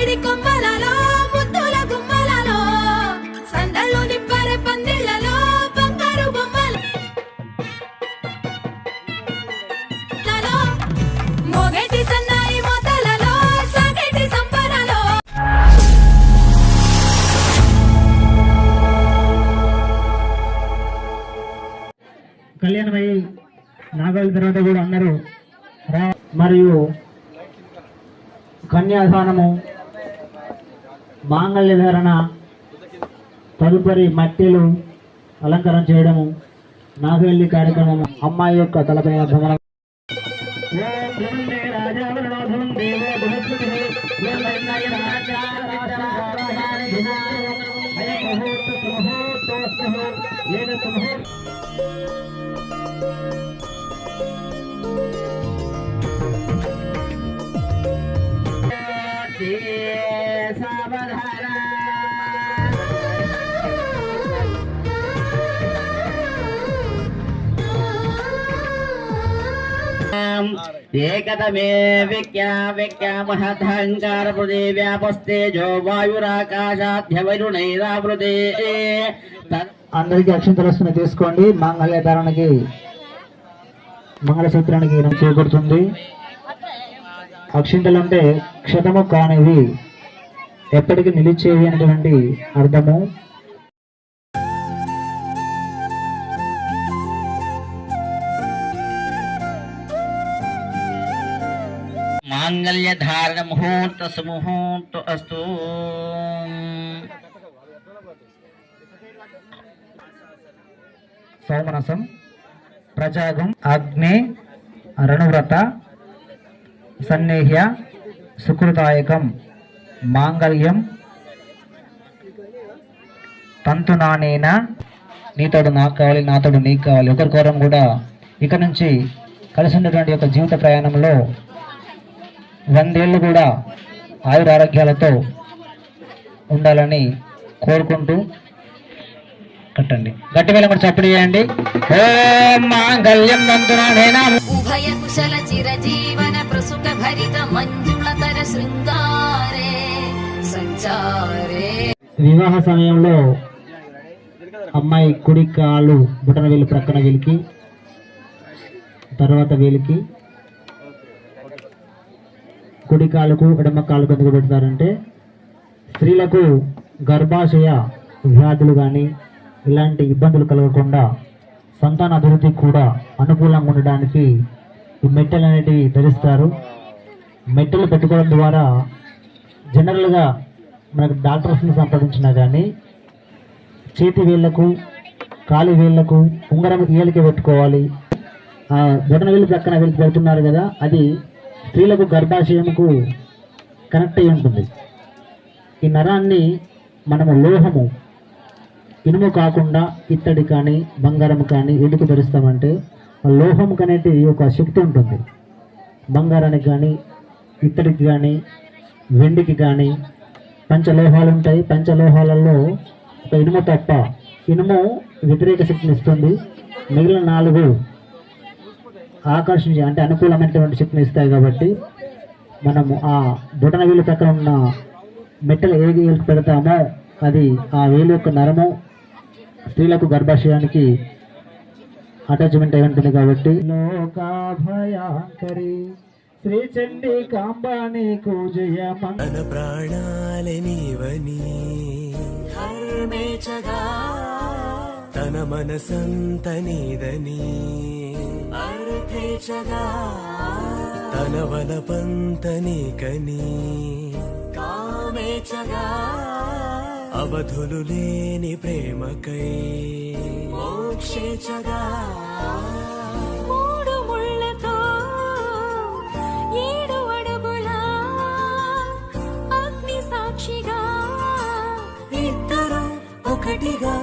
మామిడి కొమ్మలలో ముద్దుల గుమ్మలలో సందళ్ళు నిప్పరె పందిళ్లలో బంగారు బొమ్మలలో మోగేటి సన్నాయి మోతలలో సాగేటి సంబరాలో. కళ్యాణమై నాగల తర్వాత కూడా అందరూ మరియు కన్యాదానము, మాంగళ్య ధారణ, తదుపరి మట్టెలు అలంకరణ చేయడము, నాగవెల్లి కార్యక్రమము, అమ్మాయి యొక్క తలపైన భ్రమణం. ఏకతమే విఖ్యామహంకార పృథివ్యాపస్తేజో వాయురాకాశాధ్యవరుణైరావృతే. అందరికీ అక్షంతరస్తుని తీసుకోండి. మాంగళ్య ధారణకి మంగళసూత్రానికి చేకూరుతుంది. అక్షింతలు అంటే క్షతము కానివి, ఎప్పటికీ నిలిచేవి అనేటువంటి అర్థము. మాంగళ్య ధారణ ముహూర్త సుముహూర్త అస్తు. సోమనసం, ప్రజాగం, అగ్నే, రణవ్రత, సన్నేహ్య, సుకృతాయకం, మాంగళ్యం, తంతునానేన, నీతోడు నాకు కావాలి, నాతోడు నీకు కావాలి. ఒకరికొరం కూడా ఇక నుంచి కలిసి ఉన్నటువంటి యొక్క జీవిత ప్రయాణంలో 100 ఏళ్ళు కూడా ఆయురారోగ్యాలతో ఉండాలని కోరుకుంటూ కట్టండి. గట్టి వేళ కూడా చప్పుడు చేయండి. ఓం మాంగళ్యం తంతునానేన ఉభయ కుశల చిరజీవన ప్రసుక భరిత మంజుళతర శృంగారే సంచారే. వివాహ సమయంలో అమ్మాయి కుడి కాలు బుటన వేలు ప్రక్కన వేలికి, తర్వాత వేలికి, కుడి కాలుకు ఎడమ కాలుకు ఎందుకు పెడతారంటే స్త్రీలకు గర్భాశయ వ్యాధులు కానీ ఇలాంటి ఇబ్బందులు కలగకుండా సంతాన అభివృద్ధికి కూడా అనుకూలంగా ఉండడానికి ఈ మెట్టెలు అనేటివి ధరిస్తారు. మెట్టెలు పెట్టుకోవడం ద్వారా జనరల్గా మనకు డాక్టర్స్ని సంప్రదించినా కానీ చేతి వేళ్లకు, కాలి వేళ్లకు ఉంగరం ఏలికి పెట్టుకోవాలి. బొటన వేలు ప్రక్కన వేలికి పెడుతున్నారు కదా, అది స్త్రీలకు గర్భాశయంకు కనెక్ట్ అయి ఉంటుంది. ఈ నరాన్ని మనము లోహము, ఇనుము కాకుండా ఇత్తడి కానీ బంగారం కానీ ఎందుకు ధరిస్తామంటే లోహంకి అనేది ఒక శక్తి ఉంటుంది. బంగారానికి కానీ ఇత్తడికి కానీ వెండికి కానీ పంచలోహాలు ఉంటాయి. పంచలోహాలలో ఒక ఇనుము తప్ప, ఇనుము వ్యతిరేక శక్తిని ఇస్తుంది. మిగిలిన 4 ఆకర్షించి అంటే అనుకూలమైనటువంటి శక్తిని ఇస్తాయి. కాబట్టి మనము ఆ బొటన వేలు ప్రక్కన ఉన్న మెట్టలు ఏ వేలుకు పెడతామో అది ఆ వేలు యొక్క నరము స్త్రీలకు గర్భాశయానికి అటాచ్మెంట్ అయి ఉంటుంది. కాబట్టి లోకాభయాంకరి శ్రీ చండీ కాంబాణికు జయమన ప్రాణాలనివని తన మనసంత నీదని తన వలపంత నీకని అవధులు లేని ప్రేమకై మోక్షేచగా 3 ముళ్ళతో 7 అడుగుల అగ్ని సాక్షిగా ఇద్దరు ఒకటిగా